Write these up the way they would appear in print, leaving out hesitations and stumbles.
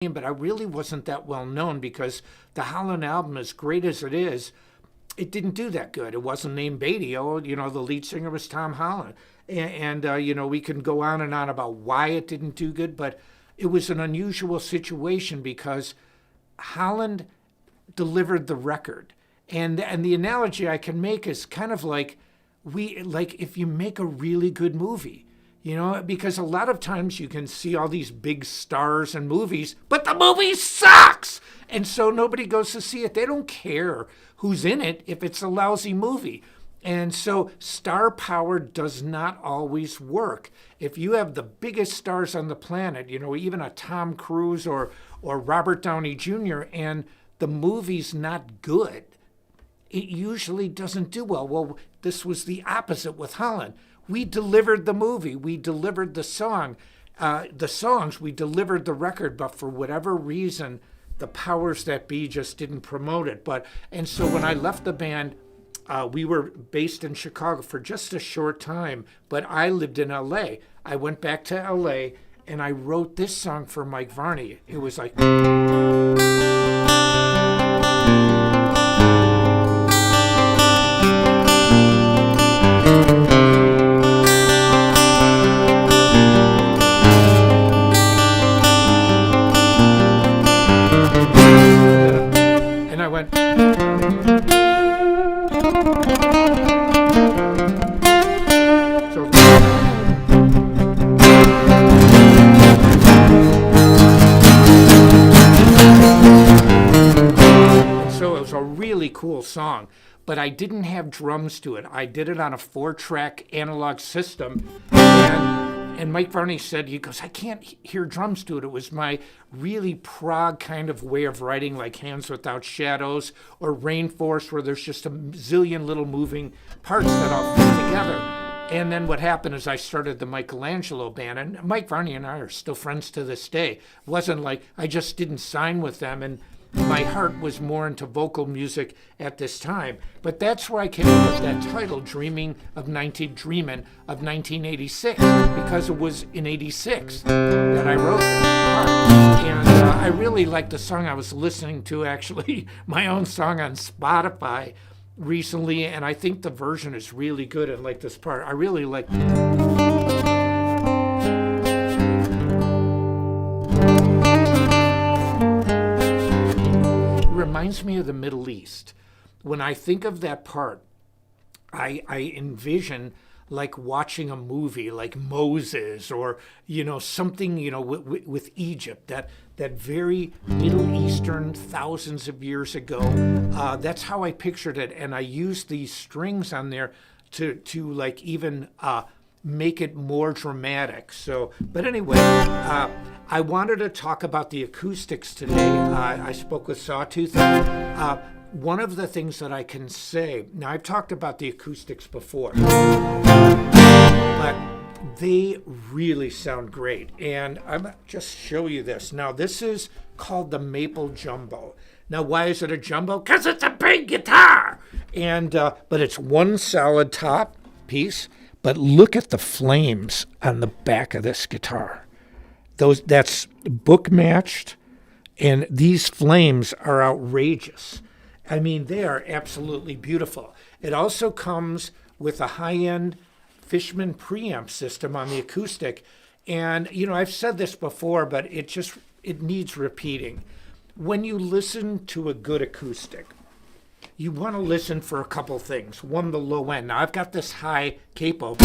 but I really wasn't that well known because the Holland album, as great as it is, it didn't do that good. It wasn't named Beatty. Oh, the lead singer was Tom Holland. And we can go on and on about why it didn't do good, but it was an unusual situation because Holland delivered the record. And the analogy I can make is kind of like if you make a really good movie, because a lot of times you can see all these big stars in movies, but the movie sucks. And so nobody goes to see it. They don't care who's in it if it's a lousy movie. And so star power does not always work. If you have the biggest stars on the planet, even a Tom Cruise or Robert Downey Jr., and the movie's not good, it usually doesn't do well. Well, this was the opposite with Holland. We delivered the movie. We delivered the songs. We delivered the record. But for whatever reason, the powers that be just didn't promote it. And so when I left the band, we were based in Chicago for just a short time, but I lived in L.A. I went back to L.A. and I wrote this song for Mike Varney. It was like... And I went... So it was a really cool song, but I didn't have drums to it. I did it on a 4-track analog system, and Mike Varney said, he goes, I can't hear drums to it. It was my really prog kind of way of writing, like Hands Without Shadows or Rainforest, where there's just a zillion little moving parts that all fit together. And then what happened is I started the Michelangelo band, and Mike Varney and I are still friends to this day. It wasn't like I just didn't sign with them, and my heart was more into vocal music at this time. But that's where I came up with that title, Dreaming of 1986, because it was in 86 that I wrote this part. And I really liked the song. I was listening to, actually, my own song on Spotify recently, and I think the version is really good. And like this part, I really like reminds me of the Middle East. When I think of that part, I envision like watching a movie like Moses or, something, with Egypt, that very Middle Eastern thousands of years ago. That's how I pictured it. And I used these strings on there to like even make it more dramatic. So, but anyway, I wanted to talk about the acoustics today. I spoke with Sawtooth. One of the things that I can say, now I've talked about the acoustics before, but they really sound great. And I'm just show you this. Now this is called the Maple Jumbo. Now why is it a jumbo? Because it's a big guitar. And but it's one solid top piece. But look at the flames on the back of this guitar. That's book matched, and these flames are outrageous. I mean, they are absolutely beautiful. It also comes with a high-end Fishman preamp system on the acoustic. And, I've said this before, but it needs repeating. When you listen to a good acoustic, you want to listen for a couple things. One, the low end. Now, I've got this high capo.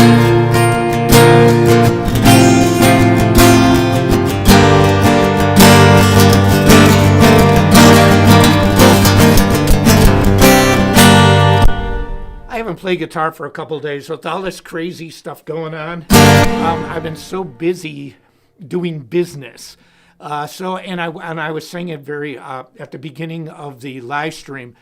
I haven't played guitar for a couple days with all this crazy stuff going on. I've been so busy doing business. And I was saying it very at the beginning of the live stream.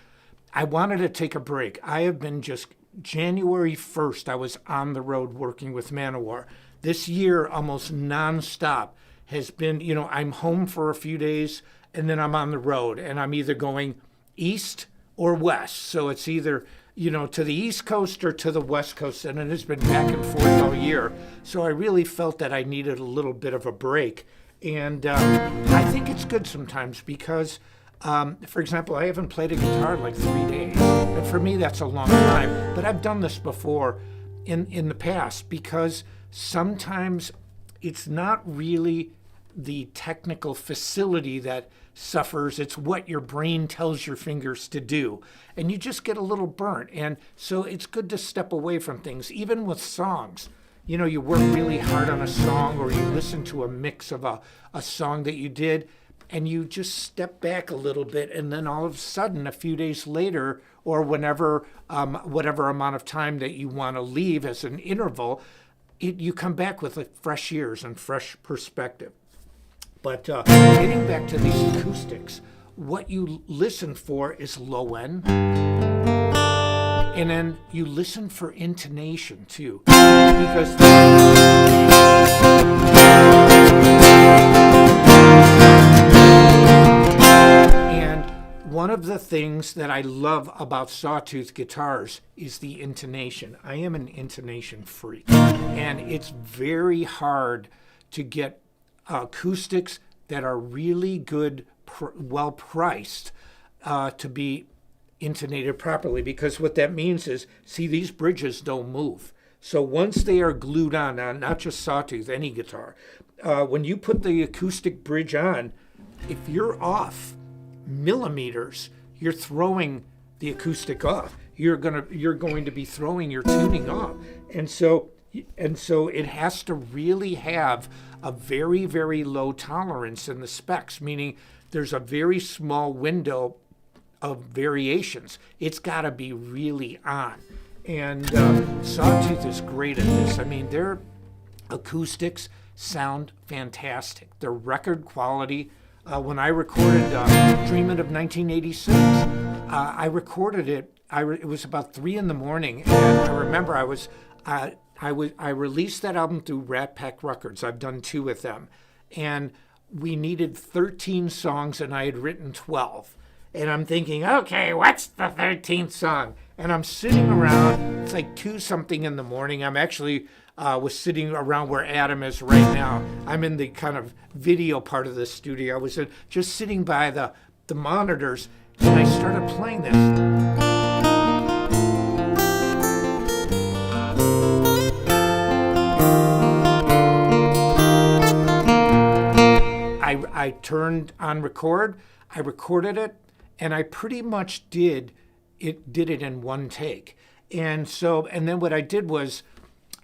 I wanted to take a break. I have been January 1st, I was on the road working with Manowar. This year, almost nonstop, has been, I'm home for a few days, and then I'm on the road, and I'm either going east or west. So it's either, to the East Coast or to the West Coast, and it has been back and forth all year. So I really felt that I needed a little bit of a break. And I think it's good sometimes because, for example, I haven't played a guitar in like 3 days. And for me, that's a long time. But I've done this before in the past because sometimes it's not really the technical facility that suffers. It's what your brain tells your fingers to do. And you just get a little burnt. And so it's good to step away from things, even with songs. You know, you work really hard on a song or you listen to a mix of a song that you did and you just step back a little bit and then all of a sudden a few days later or whenever, whatever amount of time that you want to leave as an interval, you come back with like fresh ears and fresh perspective. But getting back to these acoustics, what you listen for is low end. And then you listen for intonation too. Because and one of the things that I love about Sawtooth guitars is the intonation. I am an intonation freak. And it's very hard to get acoustics that are really good, well priced, to be intonated properly, because what that means is, see, these bridges don't move. So once they are glued on, not just Sawtooth, any guitar, when you put the acoustic bridge on, if you're off millimeters, you're throwing the acoustic off. You're going to be throwing your tuning off. And so it has to really have a very, very low tolerance in the specs, meaning there's a very small window of variations. It's got to be really on. And Sawtooth is great at this. I mean, their acoustics sound fantastic. Their record quality. When I recorded Dreamin' of 1986, I recorded it. It was about 3 a.m, and I remember I released that album through Rat Pack Records. I've done 2 with them. And we needed 13 songs, and I had written 12. And I'm thinking, okay, what's the 13th song? And I'm sitting around, it's like 2-something in the morning. I'm actually was sitting around where Adam is right now. I'm in the kind of video part of the studio. I was just sitting by the monitors, and I started playing this. I turned on record, I recorded it, and I pretty much did it in one take. And then what I did was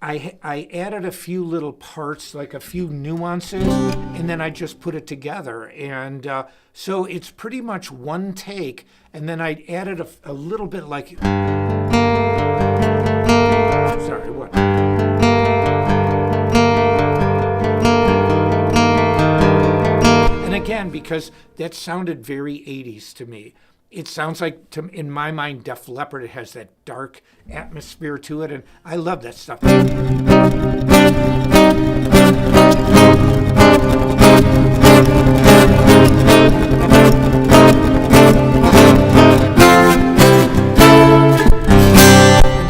I added a few little parts, like a few nuances, and then I just put it together. And so it's pretty much one take, and then I added a little bit like, sorry, what? And again, because that sounded very 80s to me. It sounds like, in my mind, Def Leppard. It has that dark atmosphere to it, and I love that stuff. And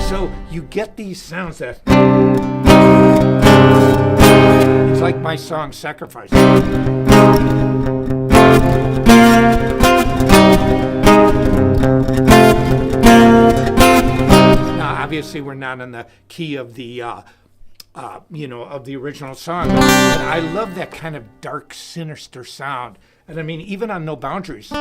so you get these sounds that... It's like my song, Sacrifice. Now, obviously, we're not in the key of the, of the original song. But I love that kind of dark, sinister sound. And I mean, even on No Boundaries.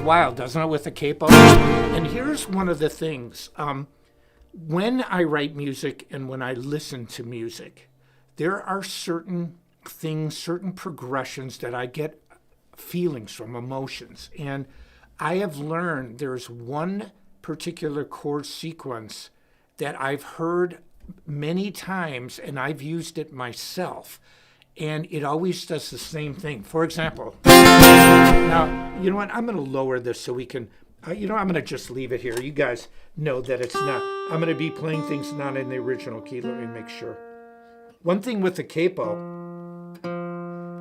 Wild, doesn't it, with the capo? And here's one of the things. When I write music and when I listen to music, there are certain things, certain progressions that I get feelings from, emotions. And I have learned there's one particular chord sequence that I've heard many times, and I've used it myself. And it always does the same thing. For example, now, you know what? I'm going to lower this so we can, I'm going to just leave it here. You guys know that it's not, I'm going to be playing things not in the original key. Let me make sure. One thing with the capo,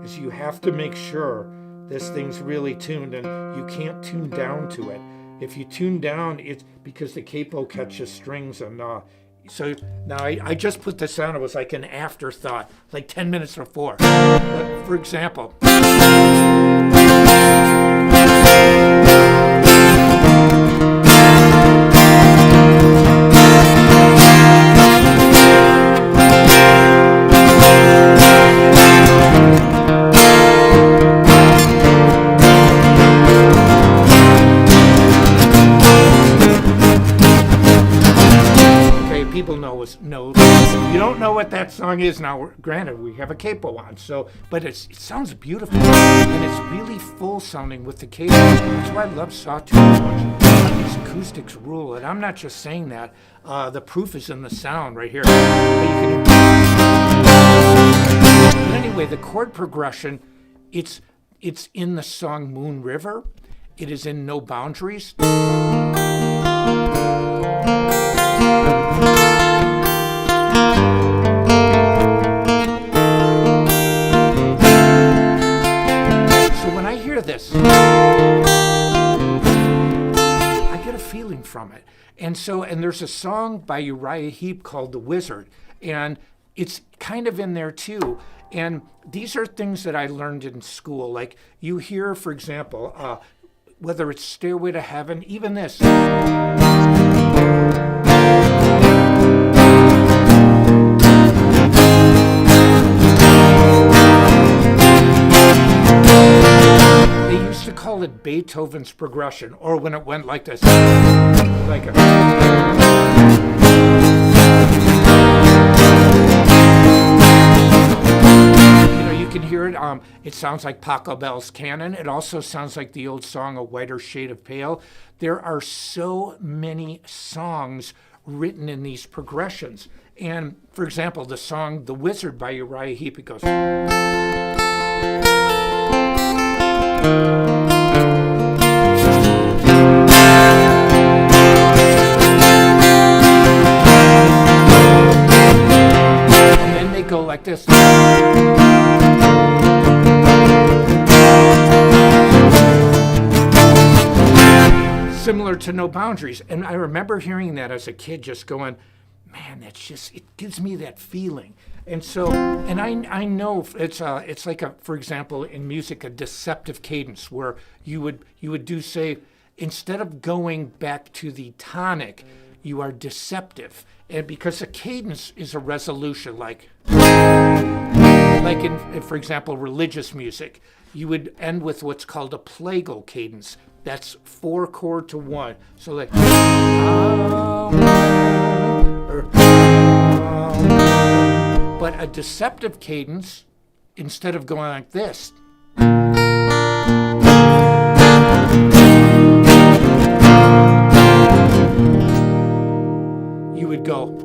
is you have to make sure this thing's really tuned, and you can't tune down to it. If you tune down, it's because the capo catches strings, and so now I just put this on. It was like an afterthought, like 10 minutes before. But for example, people know you don't know what that song is now. Granted, we have a capo on, but it sounds beautiful, and it's really full sounding with the capo. That's why I love Sawtooth so much. These acoustics rule, and I'm not just saying that. The proof is in the sound right here. But anyway, the chord progression, it's in the song Moon River. It is in No Boundaries. This, I get a feeling from it. And there's a song by Uriah Heep called The Wizard, and it's kind of in there too. And these are things that I learned in school. Like you hear, for example, whether it's Stairway to Heaven, even this. Call it Beethoven's progression, or when it went like this, like a, you can hear it. It sounds like Pachelbel's Canon. It also sounds like the old song A Whiter Shade of Pale. There are so many songs written in these progressions. And for example, the song The Wizard by Uriah Heep, it goes. Go like this. Similar to No Boundaries. And I remember hearing that as a kid, just going, man, it gives me that feeling. And so, and I know it's like for example, in music, a deceptive cadence where you would do, say, instead of going back to the tonic, you are deceptive. And because a cadence is a resolution, like in, for example, religious music, you would end with what's called a plagal cadence. That's 4 chord to 1. So like, but a deceptive cadence, instead of going like this, you would go.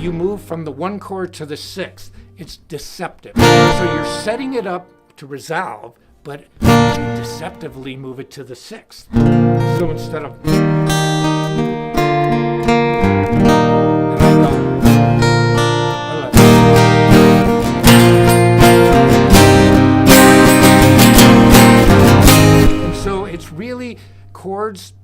You move from the 1 chord to the 6th. It's deceptive. So you're setting it up to resolve, but you deceptively move it to the 6th. So instead of, and so it's really chords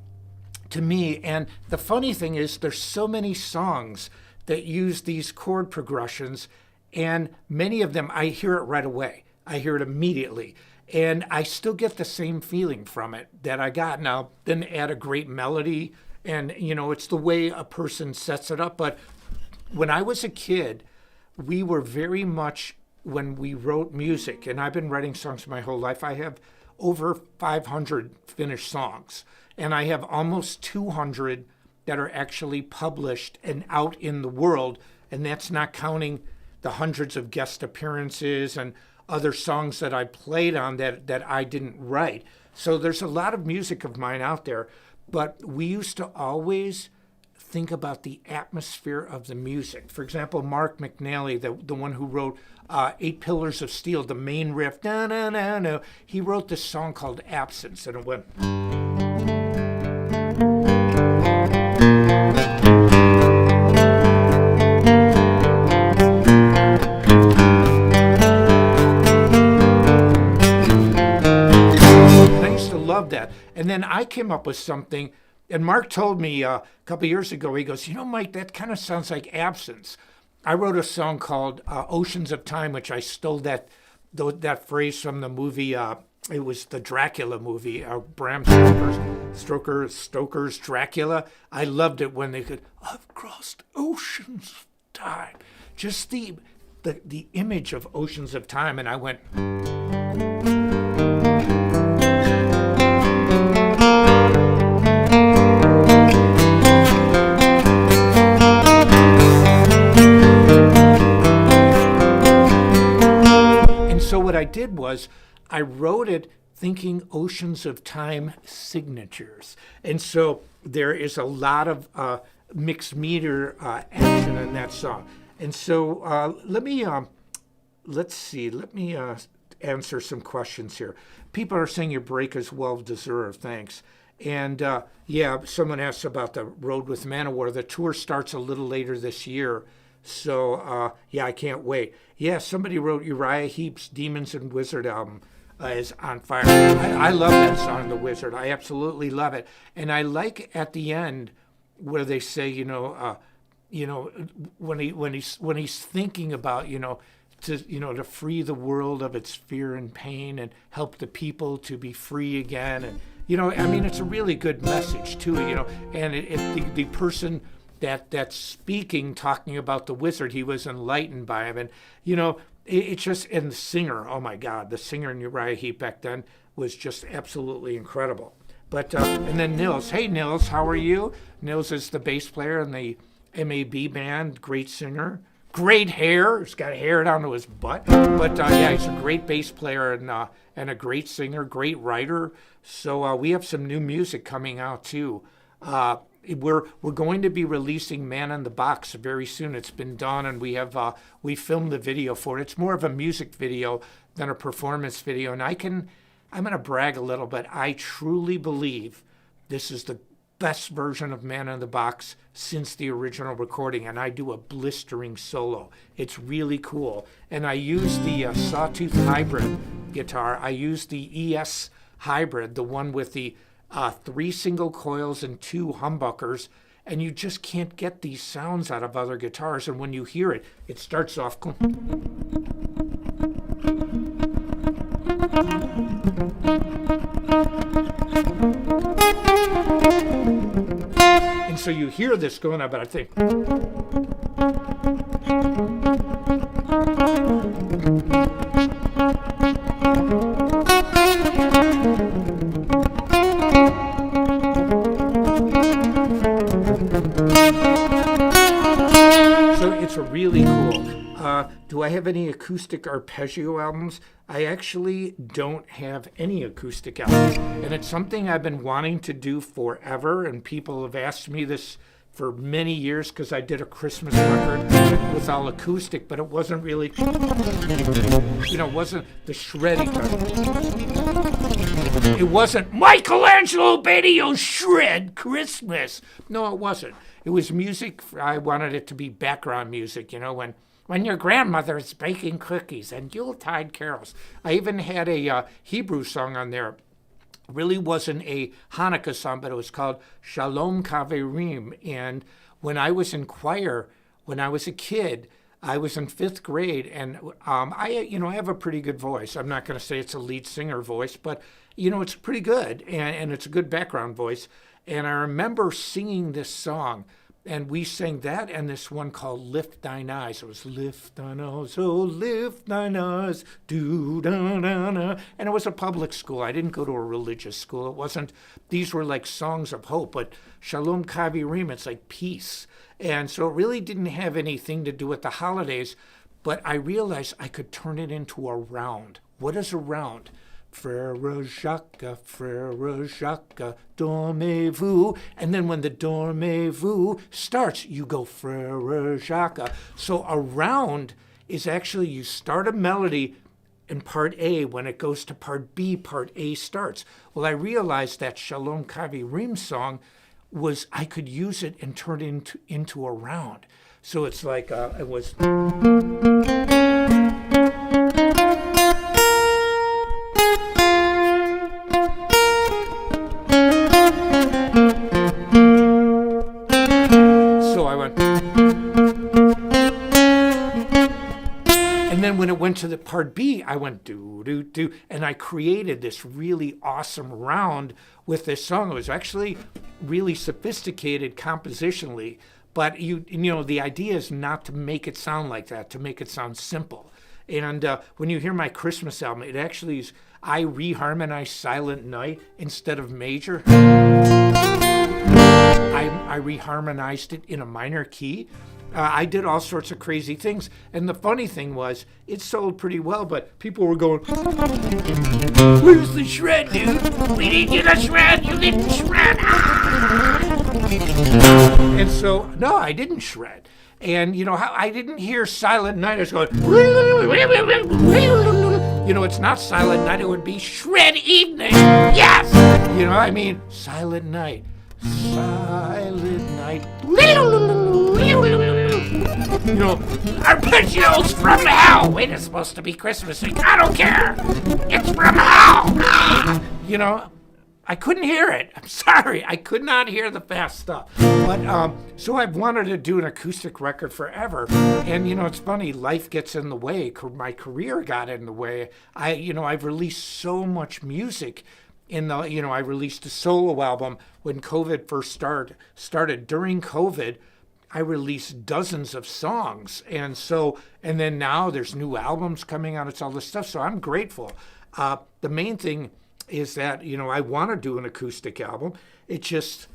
to me. And the funny thing is, there's so many songs that use these chord progressions, and many of them, I hear it right away. I hear it immediately. And I still get the same feeling from it that I got. Now, then add a great melody, and, it's the way a person sets it up. But when I was a kid, we were very much, when we wrote music, and I've been writing songs my whole life, I have over 500 finished songs, and I have almost 200 that are actually published and out in the world, and that's not counting the hundreds of guest appearances and other songs that I played on that I didn't write. So there's a lot of music of mine out there, but we used to always think about the atmosphere of the music. For example, Mark McNally, the one who wrote 8 Pillars of Steel, the main riff, he wrote this song called Absence, and it went. And then I came up with something, and Mark told me a couple of years ago, he goes, Mike, that kind of sounds like absence. I wrote a song called Oceans of Time, which I stole that phrase from the movie. It was the Dracula movie, Bram Stoker's Dracula. I loved it when they could, I've crossed oceans of time. Just the image of oceans of time. And I went, and so what I did was I wrote it thinking oceans of time signatures. And so there is a lot of mixed meter action in that song. And so let me answer some questions here. People are saying your break is well-deserved, thanks. And yeah, someone asked about the Road with Manowar. The tour starts a little later this year. So yeah, I can't wait. Yeah, somebody wrote Uriah Heep's Demons and Wizard album is on fire. I love that song, The Wizard. I absolutely love it. And I like at the end where they say, when he's thinking about, to free the world of its fear and pain and help the people to be free again. And, it's a really good message too, and the person that's speaking, talking about the wizard, he was enlightened by him. And, it's just, and the singer, oh my God, the singer in Uriah Heep back then was just absolutely incredible. But, and then Nils, hey Nils, how are you? Nils is the bass player in the MAB band, great singer, great hair, he's got hair down to his butt. But yeah, he's a great bass player and a great singer, great writer. So we have some new music coming out too. We're going to be releasing Man in the Box very soon. It's been done, and we filmed the video for it. It's more of a music video than a performance video. And I'm going to brag a little bit. I truly believe this is the best version of Man in the Box since the original recording, and I do a blistering solo. It's really cool. And I use the Sawtooth hybrid guitar. I use the ES hybrid, the one with the 3 single coils and 2 humbuckers, and you just can't get these sounds out of other guitars. And when you hear it, it starts off cool. And so you hear this going on, but I think, so it's a really cool. Do I have any acoustic arpeggio albums? I actually don't have any acoustic albums. And it's something I've been wanting to do forever. And people have asked me this for many years because I did a Christmas record with all acoustic, but it wasn't really, it wasn't the shredding kind. It wasn't Michelangelo Bedio's Shred Christmas. No, it wasn't. It was music. I wanted it to be background music, when your grandmother is baking cookies and Yuletide carols. I even had a Hebrew song on there. Really wasn't a Hanukkah song, but it was called Shalom Kaverim. And when I was in choir, when I was a kid, I was in 5th grade, and I have a pretty good voice. I'm not going to say it's a lead singer voice, but it's pretty good, and it's a good background voice. And I remember singing this song. And we sang that and this one called Lift Thine Eyes. It was Lift Thine Eyes, oh, lift thine eyes, do-da-da-da. And it was a public school. I didn't go to a religious school. It wasn't, these were like songs of hope, but Shalom Kavirim, it's like peace. And so it really didn't have anything to do with the holidays, but I realized I could turn it into a round. What is a round? Frère Jacques, dormez-vous. And then when the dormez-vous starts, you go Frère Jacques. So a round is actually you start a melody in part A. When it goes to part B, part A starts. Well, I realized that Shalom Kavirim song was, I could use it and turn it into a round. So it's like, it was... I went. And then when it went to the part B, I went do, do, do. And I created this really awesome round with this song. It was actually really sophisticated compositionally. But you know, the idea is not to make it sound like that, to make it sound simple. And when you hear my Christmas album, it actually is, I reharmonize Silent Night instead of major. I reharmonized it in a minor key. I did all sorts of crazy things. And the funny thing was, it sold pretty well, but people were going, where's the shred, dude? We need you to shred. You didn't shred. And so, no, I didn't shred. And, you know, how I didn't hear Silent Night. I was going, you know, it's not Silent Night. It would be Shred Evening. Yes! You know, I mean, Silent Night. Silent Night. You know, arpeggios from hell. Wait, it's supposed to be Christmassy. I don't care. It's from hell. You know, I couldn't hear it. I'm sorry. I could not hear the fast stuff. But so I've wanted to do an acoustic record forever. And, you know, it's funny. Life gets in the way. My career got in the way. I've released so much music. I released a solo album when COVID first started. During COVID, I released dozens of songs. And then now there's new albums coming out. It's all this stuff. So I'm grateful. The main thing is that, you know, I want to do an acoustic album. It just,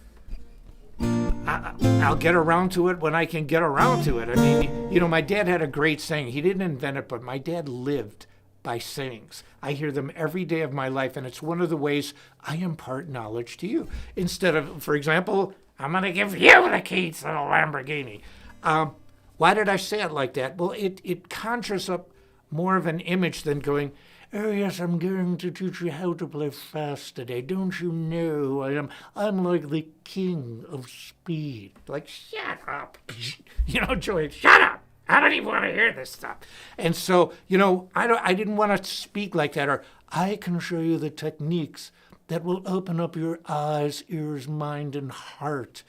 I'll get around to it when I can get around to it. I mean, you know, my dad had a great saying. He didn't invent it, but my dad lived by sayings. I hear them every day of my life, and it's one of the ways I impart knowledge to you. Instead of, for example, I'm going to give you the keys to the Lamborghini. Why did I say it like that? Well, it conjures up more of an image than going, oh yes, I'm going to teach you how to play fast today. Don't you know who I am? I'm like the king of speed. Like, shut up. You know, Joey, shut up. I don't even want to hear this stuff. And so, you know, I didn't want to speak like that. Or I can show you the techniques that will open up your eyes, ears, mind, and heart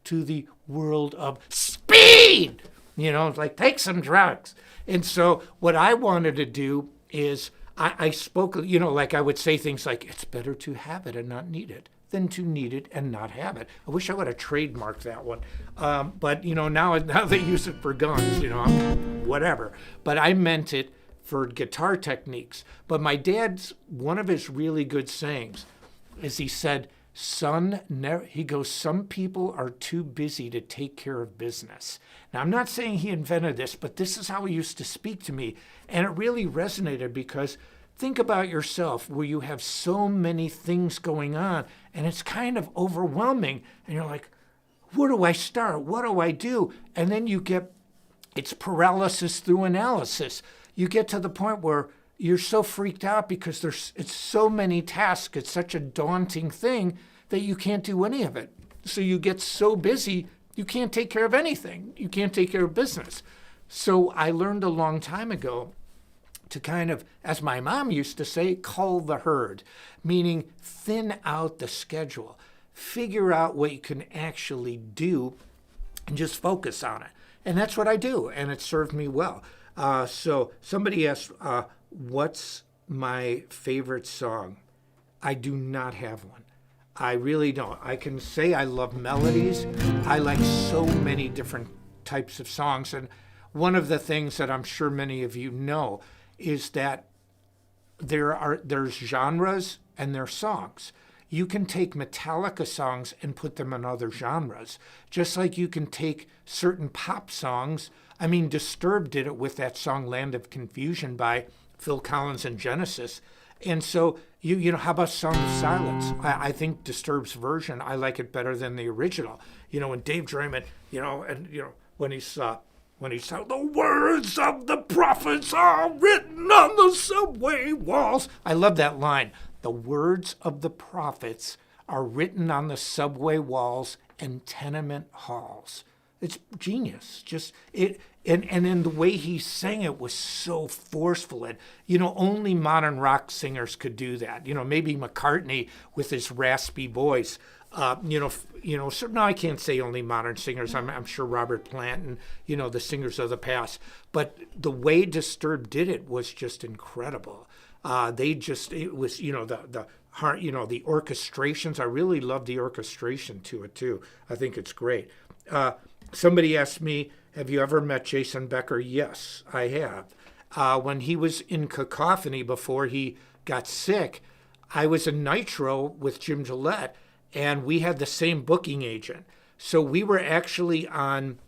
to the world of speed. You know, it's like, take some drugs. And so what I wanted to do is I spoke, you know, like I would say things like, it's better to have it and not need it than to need it and not have it. I wish I would have trademarked that one. But, you know, now they use it for guns, you know, whatever. But I meant it for guitar techniques. But my dad's, one of his really good sayings is he said, son, he goes, some people are too busy to take care of business. Now, I'm not saying he invented this, but this is how he used to speak to me. And it really resonated because think about yourself where you have so many things going on and it's kind of overwhelming. And you're like, where do I start? What do I do? And then you get, it's paralysis through analysis. You get to the point where you're so freaked out because it's so many tasks. It's such a daunting thing that you can't do any of it. So you get so busy, you can't take care of anything. You can't take care of business. So I learned a long time ago to kind of, as my mom used to say, cull the herd, meaning thin out the schedule, figure out what you can actually do and just focus on it. And that's what I do, and it served me well. So somebody asked, what's my favorite song? I do not have one. I really don't. I can say I love melodies. I like so many different types of songs. And one of the things that I'm sure many of you know is that there's genres and there's songs. You can take Metallica songs and put them in other genres, just like you can take certain pop songs. I mean, Disturbed did it with that song Land of Confusion by Phil Collins and Genesis. And so, you know, how about Song of Silence? I think Disturbed's version, I like it better than the original. You know, when Dave Draymond, you know, and, you know, when he said, the words of the prophets are written on the subway walls. I love that line. The words of the prophets are written on the subway walls and tenement halls. It's genius. Just it, and then the way he sang it was so forceful. And, you know, only modern rock singers could do that. You know, maybe McCartney with his raspy voice. So now I can't say only modern singers. I'm sure Robert Plant and the singers of the past, but the way Disturbed did it was just incredible. It was the heart, the orchestrations. I really love the orchestration to it too. I think it's great. Somebody asked me, have you ever met Jason Becker? Yes, I have. When he was in Cacophony before he got sick, I was in Nitro with Jim Gillette, and we had the same booking agent. So we were actually on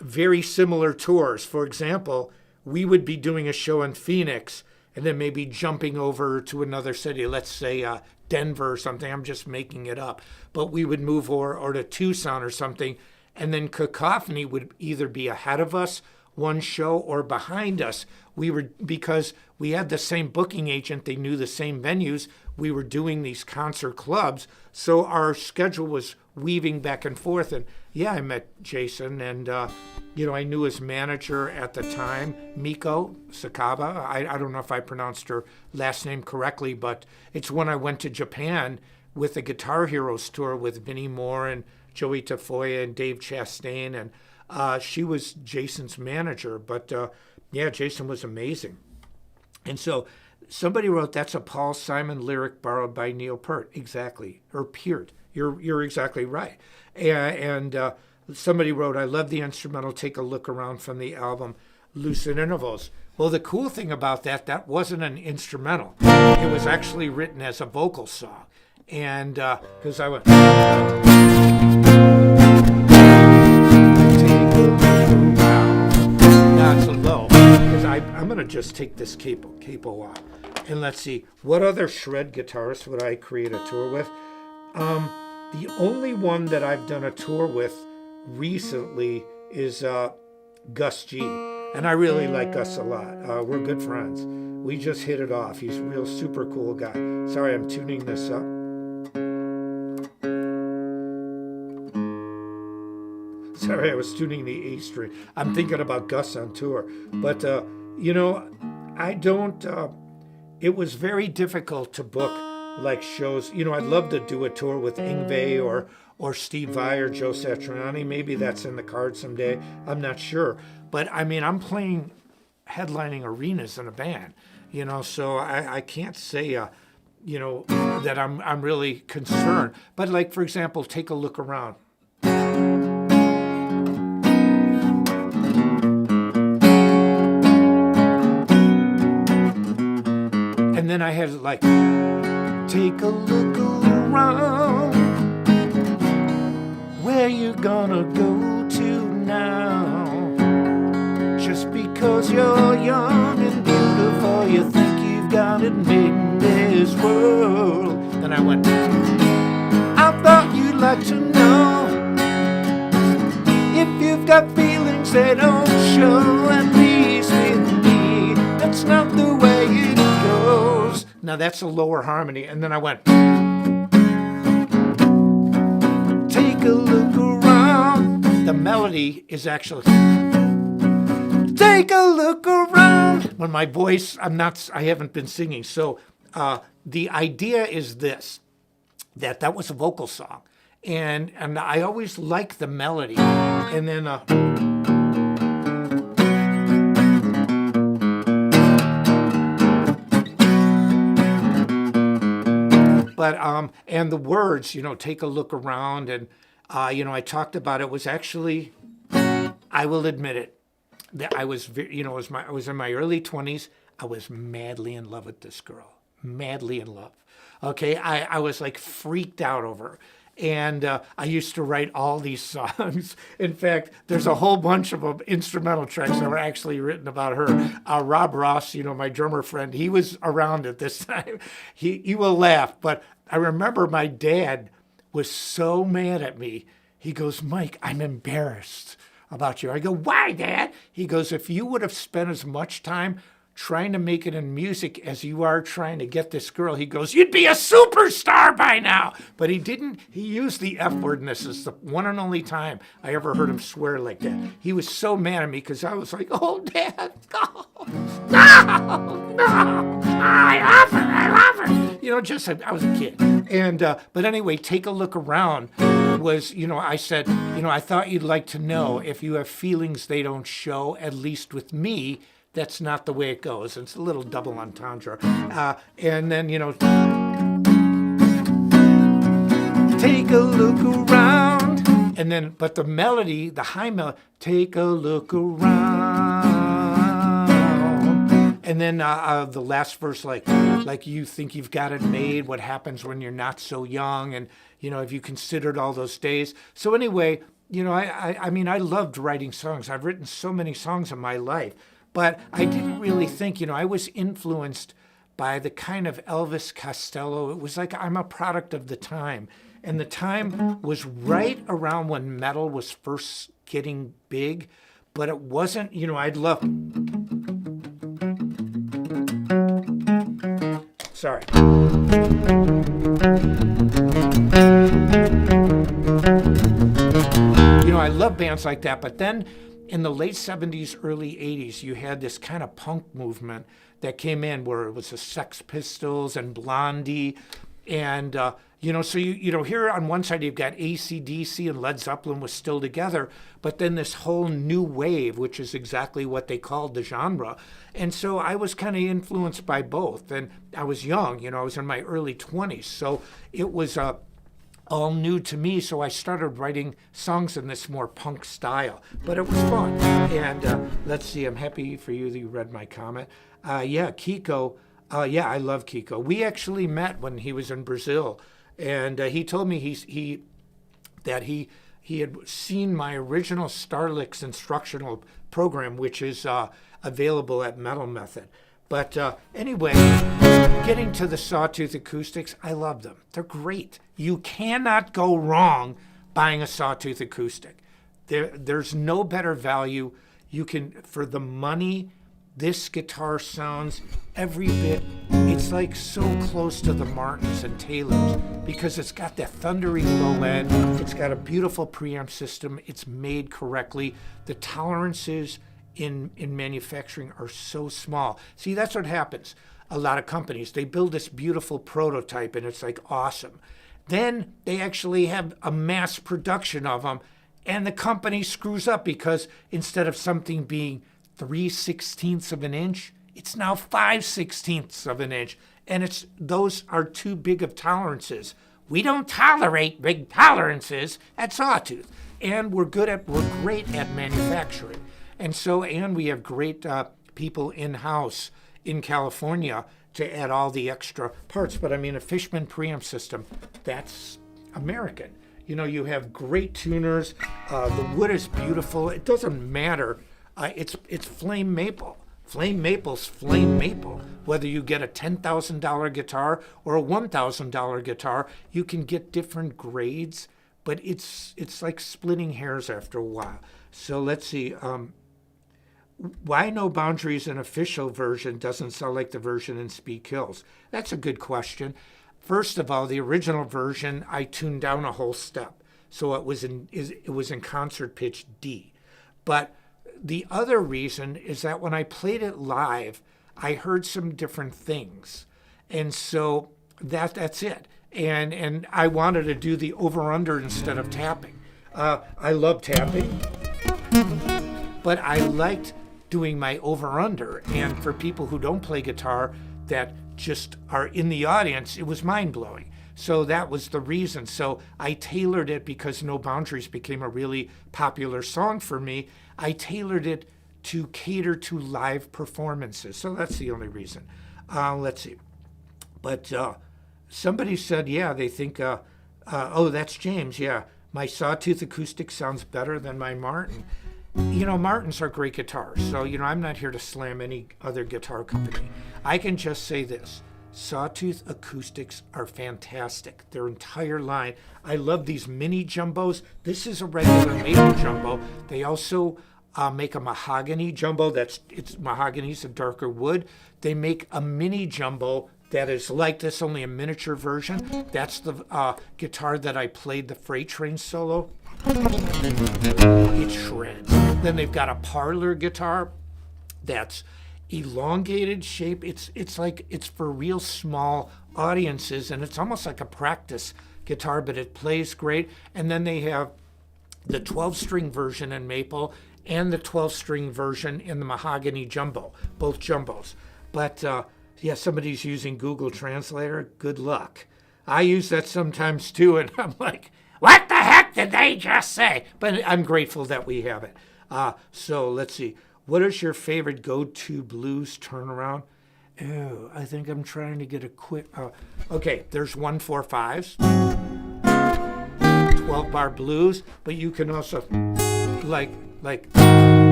very similar tours. For example, we would be doing a show in Phoenix and then maybe jumping over to another city, let's say Denver or something. I'm just making it up. But we would move or to Tucson or something, and then Cacophony would either be ahead of us one show or behind us. Because we had the same booking agent, they knew the same venues, we were doing these concert clubs, so our schedule was weaving back and forth. And yeah, I met Jason, and I knew his manager at the time, Miko Sakaba. I don't know if I pronounced her last name correctly, but it's when I went to Japan with the Guitar Heroes tour with Vinnie Moore and Joey Tafoya and Dave Chastain, and she was Jason's manager. But yeah, Jason was amazing. And so somebody wrote, that's a Paul Simon lyric borrowed by Neil Peart. Exactly. Or Peart. You're exactly right. And somebody wrote, I love the instrumental Take a Look Around from the album Lucid Intervals. Well, the cool thing about that wasn't an instrumental. It was actually written as a vocal song. And because I went... Take a look around. Now it's a low. Because I'm going to just take this capo off. And let's see, what other shred guitarist would I create a tour with? The only one that I've done a tour with recently is Gus G. And I really like Gus a lot. We're good friends. We just hit it off. He's a real super cool guy. Sorry, I'm tuning this up. Sorry, I was tuning the A string. I'm thinking about Gus on tour. But, I don't... it was very difficult to book like shows. I'd love to do a tour with Yngwie or Steve Vai or Joe Satriani. Maybe that's in the cards someday. I'm not sure. But I'm playing headlining arenas in a band, so I can't say, that I'm really concerned. But like, for example, Take a Look Around. And then I had like, take a look around, where you gonna go to now? Just because you're young and beautiful, you think you've got it made in this world. Then I went, I thought you'd like to know, if you've got feelings they don't show, at least with me, that's not the way it goes. Now that's a lower harmony. And then I went, take a look around. The melody is actually, take a look around. When my voice, I haven't been singing. So the idea is this, that was a vocal song. And I always like the melody. And then, and the words, take a look around. And, I talked about it was actually, I will admit it, that I was, I was in my early 20s. I was madly in love with this girl, madly in love. Okay. I was like freaked out over her. And I used to write all these songs. In fact, there's a whole bunch of them, instrumental tracks that were actually written about her. Rob Ross, my drummer friend, he was around at this time. He will laugh, but I remember my dad was so mad at me. He goes, Mike, I'm embarrassed about you. I go, why, Dad? He goes, if you would have spent as much time trying to make it in music as you are trying to get this girl, he goes, you'd be a superstar by now. But he didn't. He used the F word, and this is the one and only time I ever heard him swear like that. He was so mad at me because I was like, oh, Dad. Oh. I love her. Just I was a kid. And but anyway, Take a Look Around was, I said, I thought you'd like to know if you have feelings they don't show, at least with me, that's not the way it goes. It's a little double entendre. And then, take a look around. And then, but the melody, the high melody, take a look around. And then the last verse, like you think you've got it made, what happens when you're not so young, and, have you considered all those days? So anyway, I mean, I loved writing songs. I've written so many songs in my life, but I didn't really think, I was influenced by the kind of Elvis Costello. It was like I'm a product of the time. And the time was right around when metal was first getting big, but it wasn't, I'd love... Sorry. I love bands like that, but then in the late 70s, early 80s, you had this kind of punk movement that came in where it was the Sex Pistols and Blondie, and so here on one side you've got AC/DC and Led Zeppelin was still together, but then this whole new wave, which is exactly what they called the genre. And so I was kind of influenced by both, and I was young, I was in my early 20s, so it was all new to me, so I started writing songs in this more punk style. But it was fun. And let's see, I'm happy for you that you read my comment. Yeah, Kiko. Yeah, I love Kiko. We actually met when he was in Brazil, and he told me that he had seen my original Starlix instructional program, which is available at Metal Method. But anyway, getting to the Sawtooth acoustics, I love them. They're great. You cannot go wrong buying a Sawtooth acoustic. There's no better value. You can, for the money, this guitar sounds every bit. It's like so close to the Martins and Taylors because it's got that thundery low end. It's got a beautiful preamp system. It's made correctly. The tolerances in manufacturing are so small. See, that's what happens. A lot of companies, they build this beautiful prototype and it's like awesome. Then they actually have a mass production of them and the company screws up because instead of something being 3/16 of an inch, it's now 5/16 of an inch. And those are too big of tolerances. We don't tolerate big tolerances at Sawtooth. And we're great at manufacturing. And we have great people in-house in California to add all the extra parts. But I mean, a Fishman preamp system, that's American. You have great tuners. The wood is beautiful. It doesn't matter. It's flame maple. Flame maple's flame maple. Whether you get a $10,000 guitar or a $1,000 guitar, you can get different grades, but it's like splitting hairs after a while. So let's see. Why No Boundaries in official version doesn't sound like the version in Speak Kills? That's a good question. First of all, the original version, I tuned down a whole step. So it was in concert pitch D. But the other reason is that when I played it live, I heard some different things. And so that's it. And I wanted to do the over-under instead of tapping. I love tapping, but I liked doing my over-under. And for people who don't play guitar that just are in the audience, it was mind-blowing. So that was the reason. So I tailored it because No Boundaries became a really popular song for me. I tailored it to cater to live performances. So that's the only reason. Let's see. But somebody said, yeah, they think, oh, that's James. Yeah, my Sawtooth acoustic sounds better than my Martin. Martins are great guitars. So, I'm not here to slam any other guitar company. I can just say this. Sawtooth acoustics are fantastic. Their entire line. I love these mini jumbos. This is a regular maple jumbo. They also make a mahogany jumbo. Mahogany's a darker wood. They make a mini jumbo that is like this, only a miniature version. That's the guitar that I played the Freight Train solo. It shreds. Then they've got a parlor guitar that's elongated shape. It's like it's for real small audiences, and it's almost like a practice guitar, but it plays great. And then they have the 12-string version in maple and the 12-string version in the mahogany jumbo, both jumbos. But yeah, somebody's using Google Translator. Good luck. I use that sometimes too, and I'm like, what the heck did they just say? But I'm grateful that we have it. So let's see. What is your favorite go-to blues turnaround? Oh, I think I'm trying to get a quick... okay, there's 1-4-5s, 12-bar blues, but you can also, like,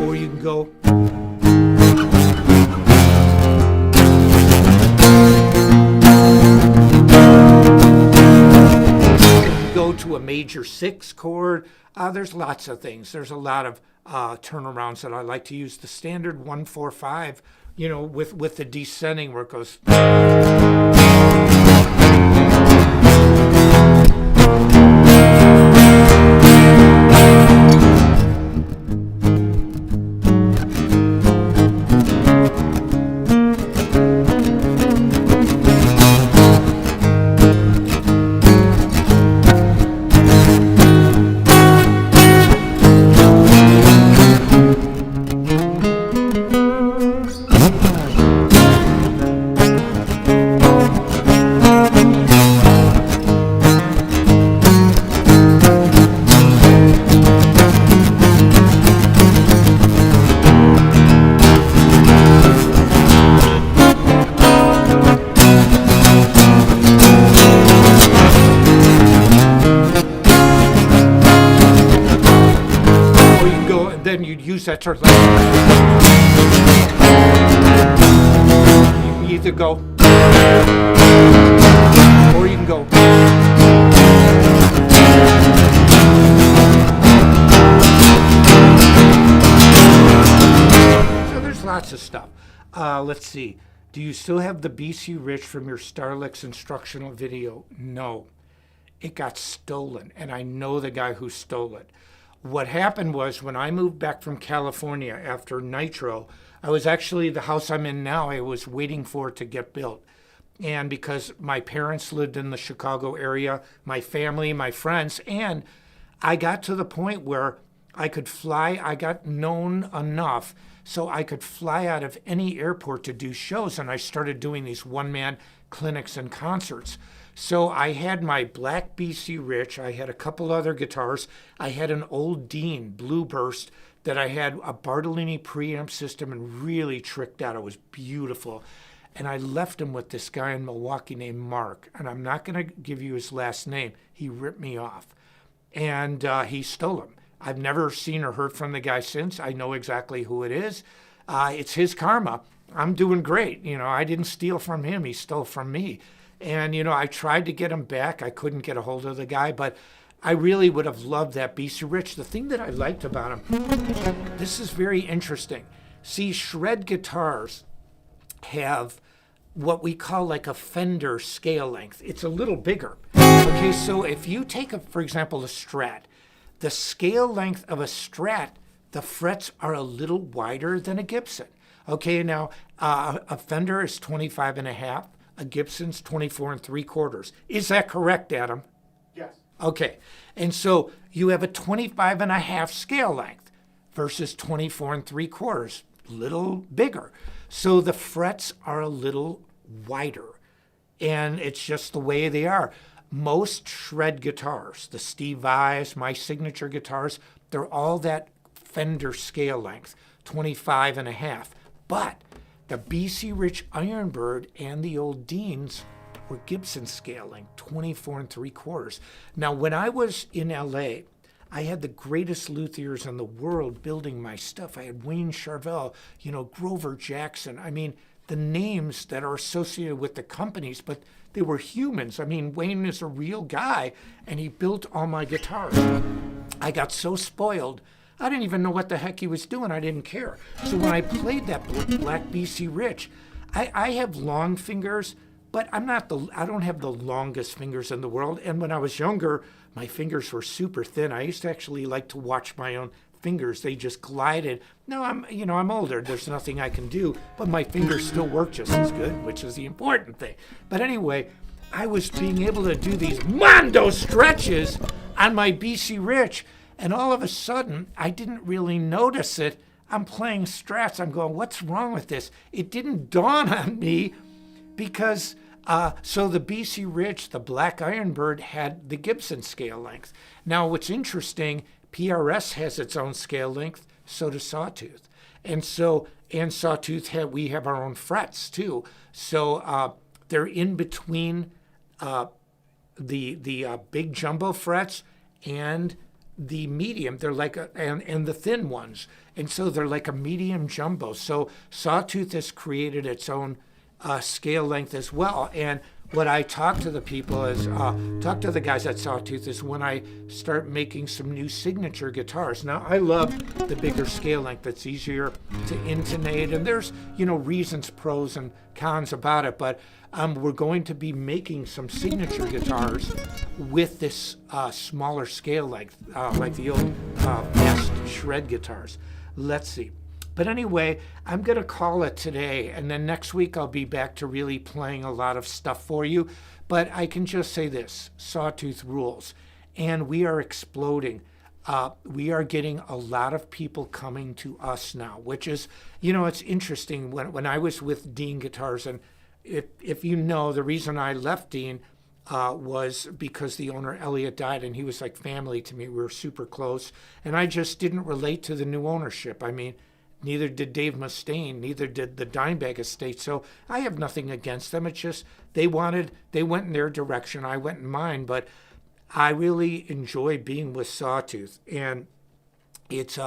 or you can go... go to a major 6 chord. There's lots of things. There's a lot of turnarounds that I like to use. The standard 1-4-5, you know, with the descending where it goes. Then you'd use that sort of like, you can either go, or you can go. So there's lots of stuff. Let's see. Do you still have the BC Rich from your Starlix instructional video? No. It got stolen, and I know the guy who stole it. What happened was when I moved back from California after Nitro, I was actually, the house I'm in now, I was waiting for it to get built. And because my parents lived in the Chicago area, my family, my friends, and I got to the point where I could fly, I got known enough so I could fly out of any airport to do shows. And I started doing these one-man clinics and concerts. So I had my black BC Rich, I had a couple other guitars, I had an old Dean Blueburst that I had a Bartolini preamp system and really tricked out. It was beautiful. And I left him with this guy in Milwaukee named Mark, and I'm not going to give you his last name. He ripped me off, and he stole him. I've never seen or heard from the guy since. I know exactly who it is. It's his karma. I'm doing great. You know, I didn't steal from him. He stole from me. And, you know, I tried to get him back. I couldn't get a hold of the guy, but I really would have loved that BC Rich. The thing that I liked about him, this is very interesting. See, shred guitars have what we call like a Fender scale length. It's a little bigger. Okay, so if you take, for example, a Strat, the scale length of a Strat, the frets are a little wider than a Gibson. Okay, now a Fender is 25.5. A Gibson's 24.75. Is that correct, Adam? Yes. Okay. And so you have a 25.5 scale length versus 24.75, little bigger. So the frets are a little wider. And it's just the way they are. Most shred guitars, the Steve Vai's, my signature guitars, they're all that Fender scale length, 25.5. But the BC Rich Ironbird and the old Deans were Gibson scaling, 24.75. Now, when I was in LA, I had the greatest luthiers in the world building my stuff. I had Wayne Charvel, you know, Grover Jackson. I mean, the names that are associated with the companies, but they were humans. I mean, Wayne is a real guy, and he built all my guitars. I got so spoiled. I didn't even know what the heck he was doing. I didn't care. So when I played that black BC Rich, I have long fingers, but I don't have the longest fingers in the world. And when I was younger, my fingers were super thin. I used to actually like to watch my own fingers. They just glided. Now I'm older. There's nothing I can do, but my fingers still work just as good, which is the important thing. But anyway, I was being able to do these mondo stretches on my BC Rich, and all of a sudden, I didn't really notice it. I'm playing strats. I'm going, what's wrong with this? It didn't dawn on me because, so the BC Rich, the Black Ironbird, had the Gibson scale length. Now, what's interesting, PRS has its own scale length, so does Sawtooth. And Sawtooth, we have our own frets too. So they're in between the big jumbo frets and the medium. They're like and the thin ones, and so they're like a medium jumbo. So Sawtooth has created its own scale length as well. And what I talk to the people is, talk to the guys at Sawtooth, is when I start making some new signature guitars. Now, I love the bigger scale length. It's easier to intonate, and there's, reasons, pros and cons about it, but we're going to be making some signature guitars with this smaller scale length, like the old fast shred guitars. Let's see. But anyway, I'm going to call it today, and then next week I'll be back to really playing a lot of stuff for you. But I can just say this, Sawtooth rules, and we are exploding. We are getting a lot of people coming to us now, which is, it's interesting. When I was with Dean Guitars, and if you know, the reason I left Dean was because the owner, Elliot, died, and he was like family to me. We were super close, and I just didn't relate to the new ownership. I mean, neither did Dave Mustaine, neither did the Dimebag estate. So I have nothing against them. It's just they went in their direction. I went in mine. But I really enjoy being with Sawtooth. And it's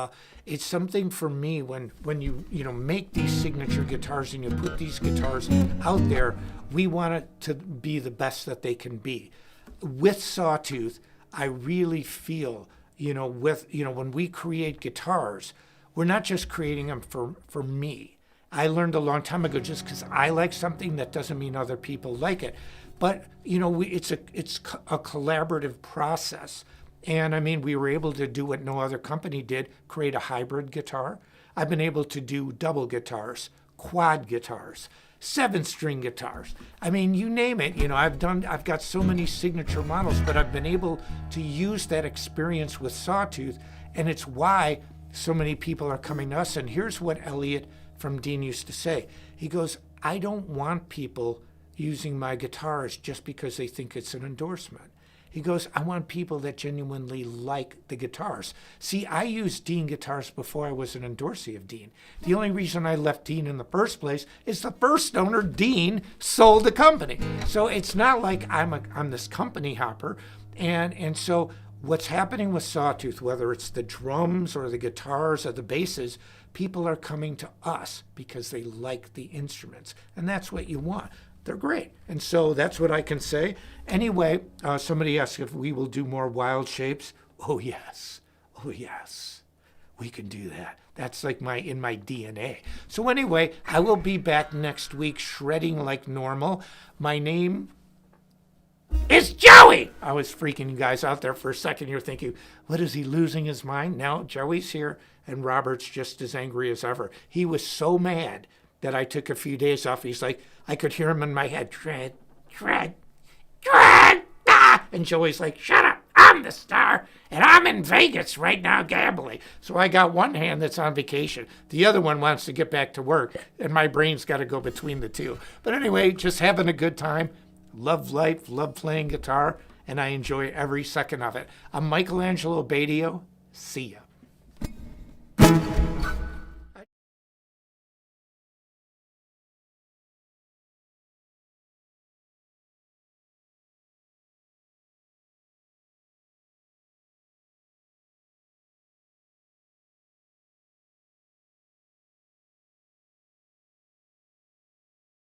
something for me when you make these signature guitars and you put these guitars out there, we want it to be the best that they can be. With Sawtooth, I really feel, when we create guitars, we're not just creating them for me. I learned a long time ago, just because I like something, that doesn't mean other people like it. But, it's a collaborative process. And I mean, we were able to do what no other company did, create a hybrid guitar. I've been able to do double guitars, quad guitars, 7-string guitars. I mean, you name it. I've got so many signature models, but I've been able to use that experience with Sawtooth, and it's why so many people are coming to us. And here's what Elliot from Dean used to say. He goes, I don't want people using my guitars just because they think it's an endorsement. He goes, I want people that genuinely like the guitars. See, I used Dean guitars before I was an endorsee of Dean. The only reason I left Dean in the first place is the first owner, Dean, sold the company. So it's not like I'm this company hopper. And so what's happening with Sawtooth, whether it's the drums or the guitars or the basses, people are coming to us because they like the instruments. And that's what you want. They're great. And so that's what I can say. Anyway, somebody asked if we will do more wild shapes. Oh, yes. Oh, yes. We can do that. That's like in my DNA. So anyway, I will be back next week shredding like normal. My name is Joey. I was freaking you guys out there for a second. You're thinking, what, is he losing his mind? No, Joey's here, and Robert's just as angry as ever. He was so mad that I took a few days off. He's like, I could hear him in my head, tread, ah! And Joey's like, shut up, I'm the star, and I'm in Vegas right now gambling. So I got one hand that's on vacation. The other one wants to get back to work, and my brain's got to go between the two. But anyway, just having a good time. Love life, love playing guitar, and I enjoy every second of it. I'm Michelangelo Badio. See ya.